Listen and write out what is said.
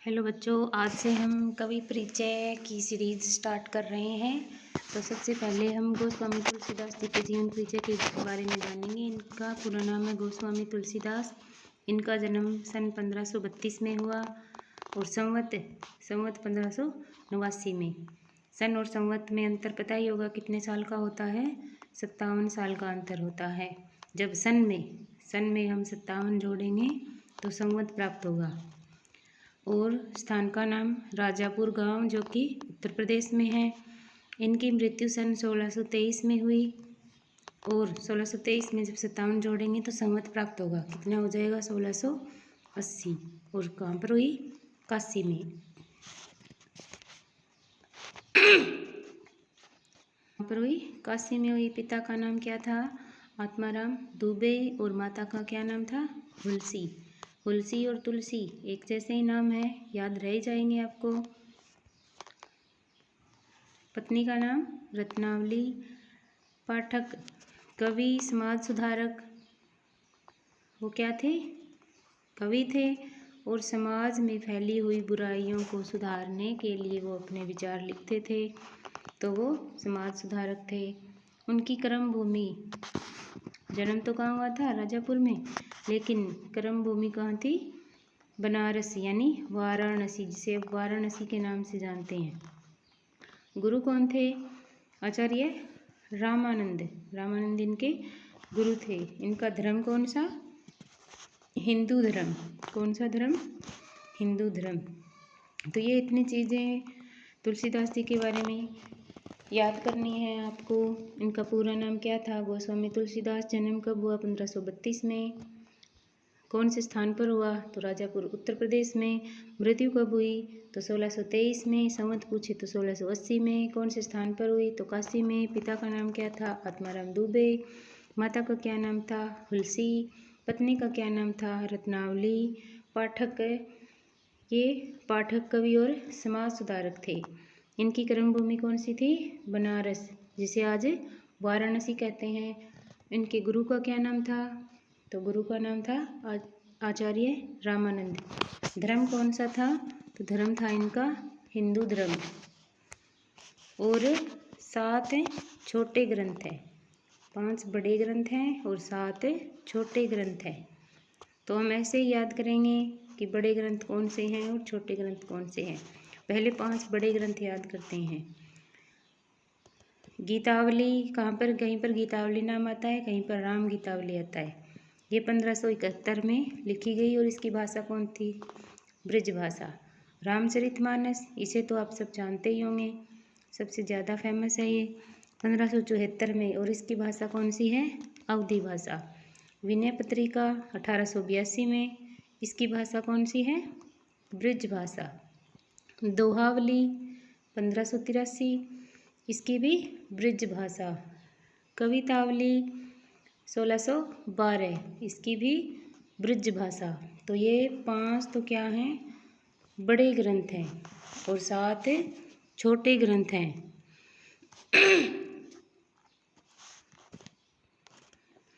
Hello बच्चों, आज से हम कवि परिचय की सीरीज स्टार्ट कर रहे हैं। तो सबसे पहले हम गोस्वामी तुलसीदास जी के जीवन परिचय के बारे में जानेंगे। इनका पूरा नाम है गोस्वामी तुलसीदास। इनका जन्म सन 1532 में हुआ और संवत 1589 में। सन और संवत में अंतर पता ही होगा कितने साल का होता है। 57 साल का अंतर होता है। जब सन में हम 57 जोड़ेंगे तो संवत प्राप्त होगा। और स्थान का नाम राजापुर गांव, जो कि उत्तर प्रदेश में है। इनकी मृत्यु सन 1623 में हुई और 1623 में जब 57 जोड़ेंगे तो संवत प्राप्त होगा। कितना हो जाएगा? 1680। और कहाँ पर हुई? काशी में। कहाँ पर हुई? काशी में हुई। पिता का नाम क्या था? आत्माराम दुबे। और माता का क्या नाम था? हुलसी। हुलसी और तुलसी एक जैसे ही नाम है, याद रह जाएंगे आपको। पत्नी का नाम रत्नावली। पाठक, कवि, समाज सुधारक। वो क्या थे? कवि थे। और समाज में फैली हुई बुराइयों को सुधारने के लिए वो अपने विचार लिखते थे, तो वो समाज सुधारक थे। उनकी कर्म भूमि, जन्म तो कहाँ हुआ था? राजापुर में, लेकिन कर्म भूमि कहाँ थी? बनारस यानी वाराणसी, जिसे अब वाराणसी के नाम से जानते हैं। गुरु कौन थे? आचार्य रामानंद। रामानंद इनके गुरु थे। इनका धर्म कौन सा? हिंदू धर्म। कौन सा धर्म? हिंदू धर्म। तो ये इतनी चीज़ें तुलसीदास जी के बारे में याद करनी है आपको। इनका पूरा नाम क्या था? गोस्वामी तुलसीदास। जन्म कब हुआ? 1532 में। कौन से स्थान पर हुआ? तो राजापुर, उत्तर प्रदेश में। मृत्यु कब हुई? तो 1623 में। संवत पूछे तो 1680 में। कौन से स्थान पर हुई? तो काशी में। पिता का नाम क्या था? आत्माराम दुबे। माता का क्या नाम था? हुलसी। पत्नी का क्या नाम था? रत्नावली। पाठक, ये पाठक, कवि और समाज सुधारक थे। इनकी कर्मभूमि कौन सी थी? बनारस, जिसे आज वाराणसी कहते हैं। इनके गुरु का क्या नाम था? तो गुरु का नाम था आचार्य रामानंद। धर्म कौन सा था? तो धर्म था इनका हिंदू धर्म। और 7 छोटे ग्रंथ हैं। 5 बड़े ग्रंथ हैं और 7 छोटे ग्रंथ हैं। तो हम ऐसे ही याद करेंगे कि बड़े ग्रंथ कौन से हैं और छोटे ग्रंथ कौन से हैं। पहले 5 बड़े ग्रंथ याद करते हैं। गीतावली, कहाँ पर? कहीं पर गीतावली नाम आता है, कहीं पर राम गीतावली आता है। ये 1571 में लिखी गई और इसकी भाषा कौन थी? ब्रज भाषा। रामचरितमानस, इसे तो आप सब जानते ही होंगे, सबसे ज़्यादा फेमस है ये। 1574 में, और इसकी भाषा कौन सी है? अवधी भाषा। विनय पत्रिका 1882 में, इसकी भाषा कौन सी है? ब्रज भाषा। दोहावली 1583, इसकी भी ब्रज भाषा। कवितावली 1612, इसकी भी ब्रज भाषा। तो ये 5 तो क्या हैं? बड़े ग्रंथ हैं और 7 छोटे ग्रंथ हैं।